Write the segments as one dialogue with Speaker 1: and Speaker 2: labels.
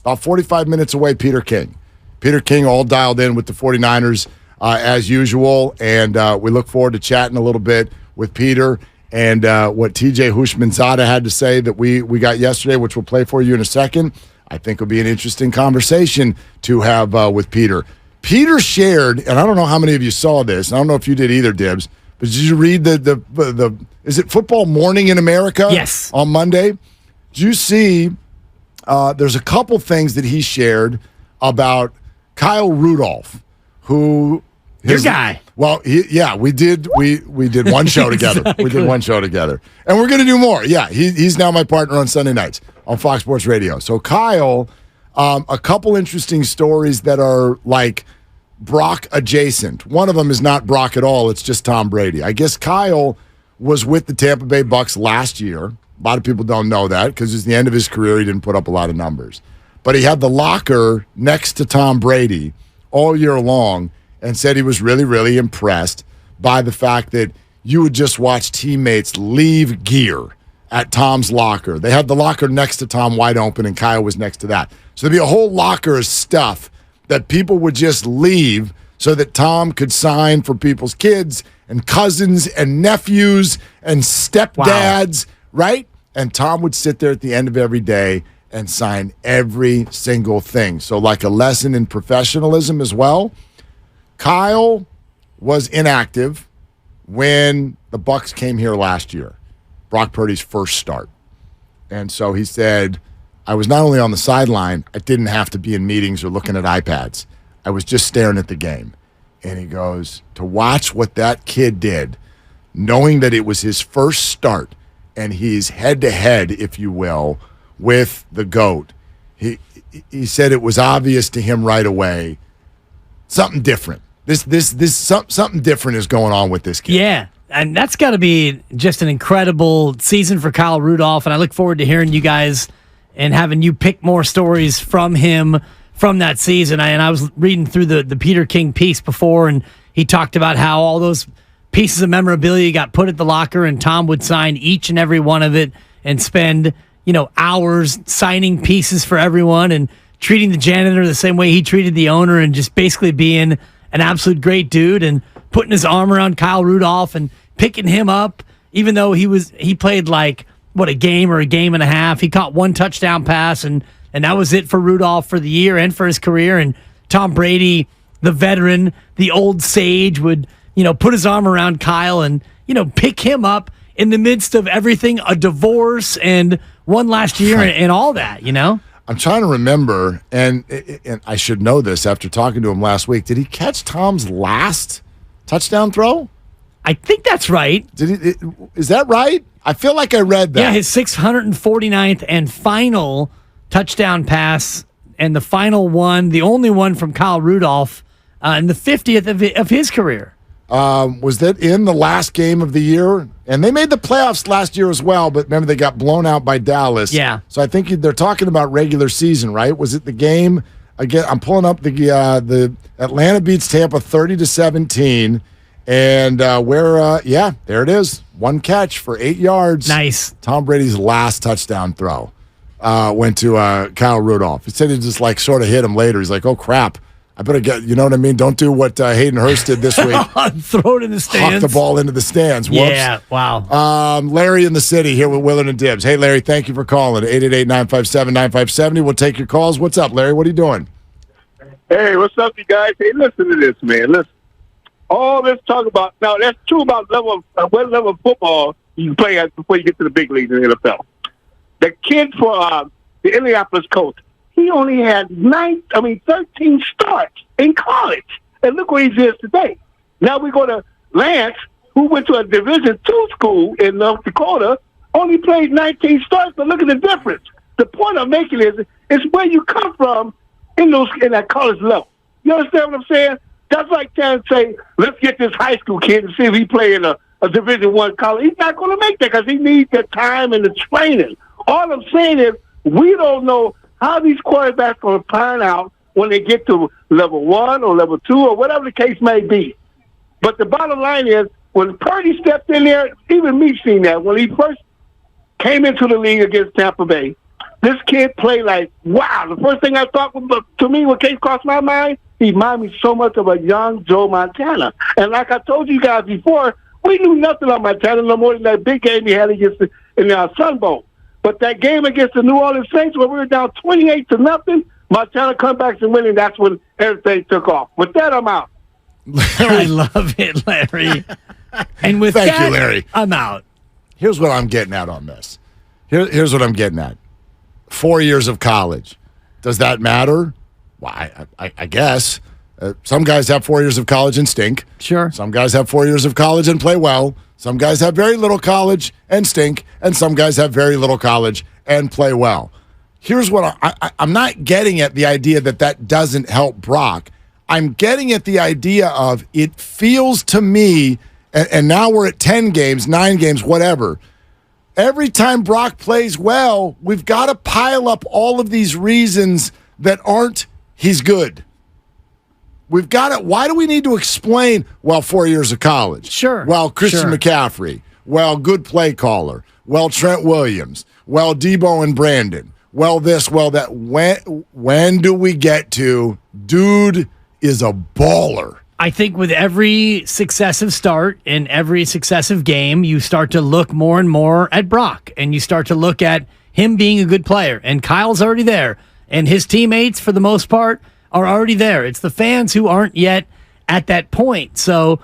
Speaker 1: about 45 minutes away, Peter King. Peter King all dialed in with the 49ers as usual, and we look forward to chatting a little bit with Peter and what TJ Hushmanzada had to say that we got yesterday, which we'll play for you in a second. I think it'll be an interesting conversation to have with Peter. Peter shared, and I don't know how many of you saw this, and I don't know if you did either, Dibs, but did you read the is it Football Morning in America?
Speaker 2: Yes.
Speaker 1: On Monday? Did you see there's a couple things that he shared about Kyle Rudolph, who
Speaker 2: your guy.
Speaker 1: Well, we did one show together.
Speaker 2: Exactly.
Speaker 1: We did one show together, and we're going to do more. Yeah, he's now my partner on Sunday nights on Fox Sports Radio. So Kyle, a couple interesting stories that are like Brock adjacent. One of them is not Brock at all. It's just Tom Brady. I guess Kyle was with the Tampa Bay Bucks last year. A lot of people don't know that because it's the end of his career. He didn't put up a lot of numbers. But he had the locker next to Tom Brady all year long and said he was really, really impressed by the fact that you would just watch teammates leave gear at Tom's locker. They had the locker next to Tom wide open, and Kyle was next to that. So there'd be a whole locker of stuff that people would just leave so that Tom could sign for people's kids and cousins and nephews and stepdads, right? And Tom would sit there at the end of every day and sign every single thing. So like a lesson in professionalism as well. Kyle was inactive when the Bucks came here last year, Brock Purdy's first start. And so he said, I was not only on the sideline, I didn't have to be in meetings or looking at iPads. I was just staring at the game. And he goes, to watch what that kid did, knowing that it was his first start, and he's head-to-head, if you will, with the GOAT. He said it was obvious to him right away, something different. Something different is going on with this kid.
Speaker 2: Yeah, and that's got to be just an incredible season for Kyle Rudolph, and I look forward to hearing you guys and having you pick more stories from him from that season. And I was reading through the Peter King piece before, and he talked about how all those pieces of memorabilia got put at the locker, and Tom would sign each and every one of it and spend hours signing pieces for everyone and treating the janitor the same way he treated the owner, and just basically being an absolute great dude and putting his arm around Kyle Rudolph and picking him up, even though he played like a game or a game and a half. He caught one touchdown pass, and that was it for Rudolph for the year and for his career. And Tom Brady, the veteran, the old sage, would put his arm around Kyle and pick him up in the midst of everything, a divorce and one last year and all that.
Speaker 1: I'm trying to remember, and I should know this after talking to him last week. Did he catch Tom's last touchdown throw?
Speaker 2: I think that's right.
Speaker 1: Is that right? I feel like I read that.
Speaker 2: Yeah, his 649th and final touchdown pass, and the final one, the only one from Kyle Rudolph, and the 50th of his career.
Speaker 1: Was that in the last game of the year? And they made the playoffs last year as well, but remember they got blown out by Dallas.
Speaker 2: Yeah.
Speaker 1: So I think they're talking about regular season, right? Was it the game? Again, I'm pulling up the Atlanta beats Tampa 30-17, and there it is. One catch for 8 yards.
Speaker 2: Nice.
Speaker 1: Tom Brady's last touchdown throw went to Kyle Rudolph. He said he just sort of hit him later. He's like, oh crap. I better get, you know what I mean? Don't do what Hayden Hurst did this week.
Speaker 2: Throw it in the stands.
Speaker 1: Huck the ball into the stands. Whoops.
Speaker 2: Yeah, wow.
Speaker 1: Larry in the city here with Willard and Dibs. Hey, Larry, thank you for calling. 888-957-9570. We'll take your calls. What's up, Larry? What are you doing?
Speaker 3: Hey, what's up, you guys? Hey, listen to this, man. Listen. All this talk about, now that's true about what level of football you can play at before you get to the big leagues in the NFL. The kid for the Indianapolis Colts, he only had 13 starts in college. And look where he is today. Now we go to Lance, who went to a Division II school in North Dakota, only played 19 starts, but look at the difference. The point I'm making is where you come from in that college level. You understand what I'm saying? That's like trying to say, let's get this high school kid and see if he play in a Division I college. He's not going to make that because he needs the time and the training. All I'm saying is we don't know how these quarterbacks are going to pan out when they get to level 1 or level 2 or whatever the case may be. But the bottom line is, when Purdy stepped in there, even me seen that, when he first came into the league against Tampa Bay, This kid played like, wow. The first thing I thought to me, what came across my mind, he reminded me so much of a young Joe Montana. And like I told you guys before, we knew nothing about Montana no more than that big game he had against in the Sun Bowl. But that game against the New Orleans Saints, where we were down 28-0, Montana comebacks and winning, that's when everything took off. With that, I'm out.
Speaker 2: I love it, Larry. And with
Speaker 1: Thank
Speaker 2: that,
Speaker 1: you, Larry.
Speaker 2: I'm out.
Speaker 1: Here's what I'm getting at on this. Here's what I'm getting at. 4 years of college. Does that matter? Well, I guess. Some guys have 4 years of college and stink.
Speaker 2: Sure.
Speaker 1: Some guys have 4 years of college and play well. Some guys have very little college and stink. And some guys have very little college and play well. Here's what I'm not getting at the idea that doesn't help Brock. I'm getting at the idea of it feels to me, and now we're at 10 games, 9 games, whatever. Every time Brock plays well, we've got to pile up all of these reasons that aren't he's good. We've got to, why do we need to explain, well, 4 years of college?
Speaker 2: Sure.
Speaker 1: Well, Christian
Speaker 2: Sure.
Speaker 1: McCaffrey. Well, good play caller. Well, Trent Williams. Well, Debo and Brandon. Well, this, well, that. When do we get to, dude is a baller?
Speaker 2: I think with every successive start in every successive game, you start to look more and more at Brock, and you start to look at him being a good player. And Kyle's already there, and his teammates, for the most part, are already there. It's the fans who aren't yet at that point. So,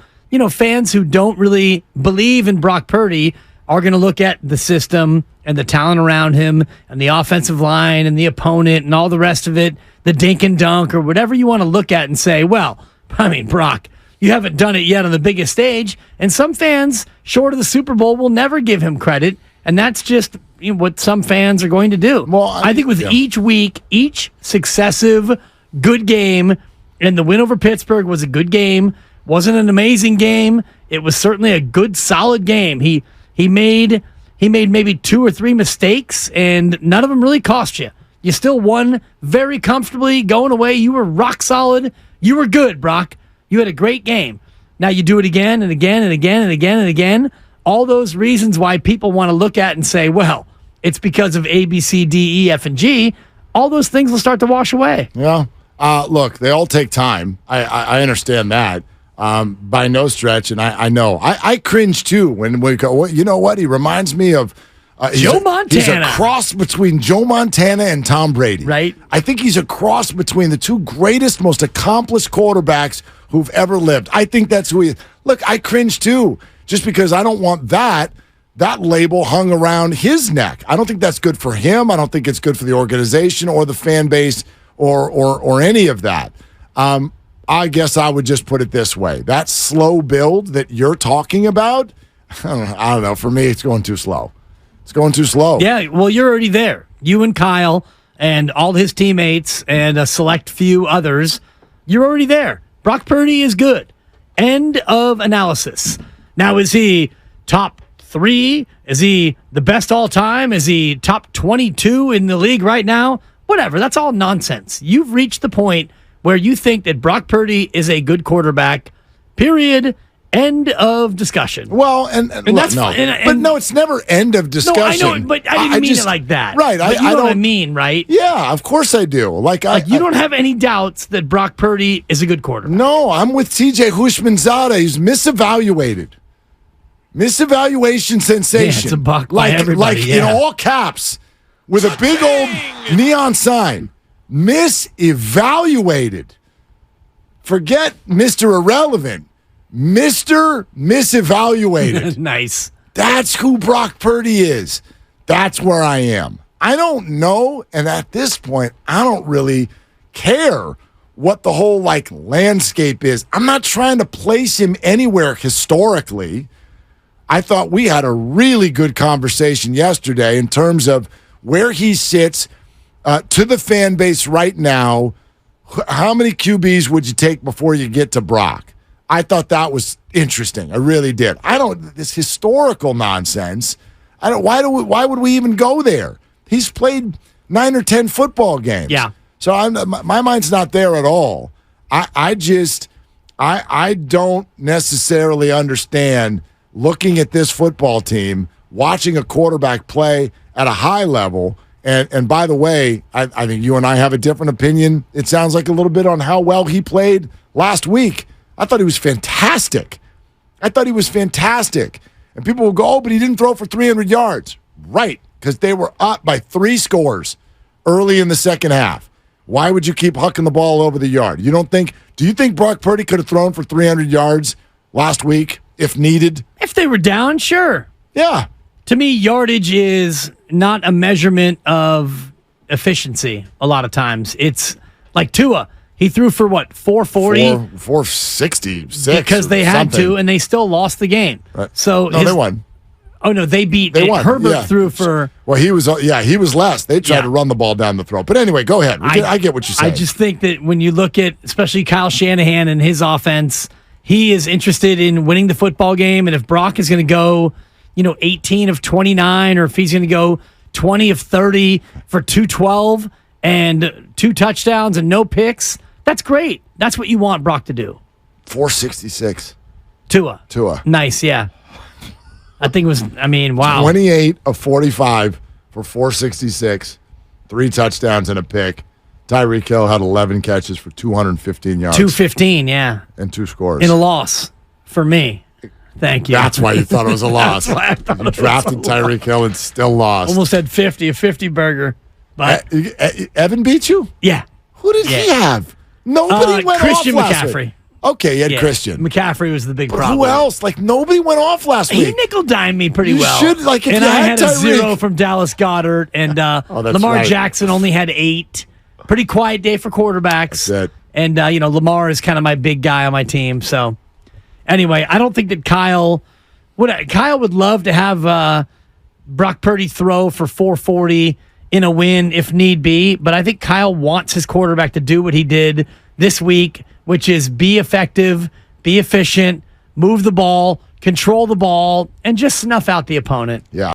Speaker 2: fans who don't really believe in Brock Purdy are going to look at the system and the talent around him and the offensive line and the opponent and all the rest of it, the dink and dunk or whatever you want to look at and say, well, Brock, you haven't done it yet on the biggest stage. And some fans, short of the Super Bowl, will never give him credit. And that's just what some fans are going to do.
Speaker 1: Well,
Speaker 2: I think with each week, each successive good game, and the win over Pittsburgh was a good game, wasn't an amazing game. It was certainly a good, solid game. He made maybe 2 or 3 mistakes, and none of them really cost you. You still won very comfortably going away. You were rock solid. You were good, Brock. You had a great game. Now you do it again and again and again and again and again. All those reasons why people want to look at and say, well, it's because of A, B, C, D, E, F, and G. All those things will start to wash away.
Speaker 1: Yeah. Look, they all take time. I understand that by no stretch, and I know. I cringe, too, when we go, you know what? He reminds me of
Speaker 2: Joe Montana.
Speaker 1: He's a cross between Joe Montana and Tom Brady.
Speaker 2: Right.
Speaker 1: I think he's a cross between the two greatest, most accomplished quarterbacks who've ever lived. I think that's who he is. Look, I cringe, too, just because I don't want that label hung around his neck. I don't think that's good for him. I don't think it's good for the organization or the fan base or any of that. I guess I would just put it this way. That slow build that you're talking about, I don't know. For me, it's going too slow. It's going too slow.
Speaker 2: Yeah, well, you're already there. You and Kyle and all his teammates and a select few others, you're already there. Brock Purdy is good. End of analysis. Now, is he top 3? Is he the best all time? Is he top 22 in the league right now? Whatever. That's all nonsense. You've reached the point where you think that Brock Purdy is a good quarterback, period. End of discussion.
Speaker 1: Well, and
Speaker 2: that's
Speaker 1: no.
Speaker 2: fine.
Speaker 1: But no, it's never end of discussion.
Speaker 2: No, I know, but I didn't mean it like that.
Speaker 1: Right.
Speaker 2: But you know what I mean, right?
Speaker 1: Yeah, of course I do.
Speaker 2: You don't have any doubts that Brock Purdy is a good quarterback.
Speaker 1: No, I'm with TJ Hushmanzada. He's misevaluated. Misevaluation sensation.
Speaker 2: Yeah, it's a buck by everybody,
Speaker 1: in all caps with a big old neon sign. Misevaluated. Forget Mr. Irrelevant. Mr. Misevaluated.
Speaker 2: Nice.
Speaker 1: That's who Brock Purdy is. That's where I am. I don't know, and at this point, I don't really care what the whole landscape is. I'm not trying to place him anywhere historically. I thought we had a really good conversation yesterday in terms of where he sits to the fan base right now. How many QBs would you take before you get to Brock? I thought that was interesting. I really did. This historical nonsense. Why would we even go there? He's played 9 or 10 football games.
Speaker 2: Yeah.
Speaker 1: So my mind's not there at all. I don't necessarily understand looking at this football team, watching a quarterback play at a high level, And by the way, I think you and I have a different opinion. It sounds like a little bit on how well he played last week. I thought he was fantastic. And people will go, oh, but he didn't throw for 300 yards. Right, because they were up by 3 scores early in the second half. Why would you keep hucking the ball over the yard? Do you think Brock Purdy could have thrown for 300 yards last week if needed?
Speaker 2: If they were down, sure.
Speaker 1: Yeah.
Speaker 2: To me, yardage is not a measurement of efficiency a lot of times. It's like Tua. He threw for what, 440?
Speaker 1: 466.
Speaker 2: Because they had to, and they still lost the game.
Speaker 1: Right.
Speaker 2: So
Speaker 1: they won.
Speaker 2: Oh, no, they won. Herbert threw for...
Speaker 1: Well, he was less. They tried to run the ball down the throat. But anyway, go ahead. I get what you're saying.
Speaker 2: I just think that when you look at, especially Kyle Shanahan and his offense, he is interested in winning the football game. And if Brock is going to go, 18 of 29, or if he's going to go 20 of 30 for 212 and 2 touchdowns and no picks, that's great. That's what you want Brock to do.
Speaker 1: 466.
Speaker 2: Tua. Nice, yeah. I think it was, wow.
Speaker 1: 28 of 45 for 466, 3 touchdowns and a pick. Tyreek Hill had 11 catches for 215 yards.
Speaker 2: 215, yeah.
Speaker 1: And 2 scores.
Speaker 2: In a loss for me. Thank you.
Speaker 1: That's why you thought it was a loss.
Speaker 2: That's why I thought
Speaker 1: you drafted Tyreek Hill and still lost.
Speaker 2: Almost had a 50 burger. But
Speaker 1: Evan beat you?
Speaker 2: Yeah.
Speaker 1: Who did he have? Nobody went
Speaker 2: Christian
Speaker 1: off last
Speaker 2: McCaffrey.
Speaker 1: week. Okay, you had Christian.
Speaker 2: McCaffrey was the big problem.
Speaker 1: Who else? Nobody went off last week.
Speaker 2: He nickel-dimed me pretty well.
Speaker 1: You should, if
Speaker 2: and
Speaker 1: you
Speaker 2: I
Speaker 1: had
Speaker 2: a
Speaker 1: Tyreek.
Speaker 2: 0 from Dallas Goedert, and Lamar Jackson only had 8. Pretty quiet day for quarterbacks.
Speaker 1: That's it.
Speaker 2: And, Lamar is kind of my big guy on my team. So, anyway, I don't think that Kyle would love to have Brock Purdy throw for 440 in a win if need be, but I think Kyle wants his quarterback to do what he did this week, which is be effective, be efficient, move the ball, control the ball, and just snuff out the opponent.
Speaker 1: Yeah.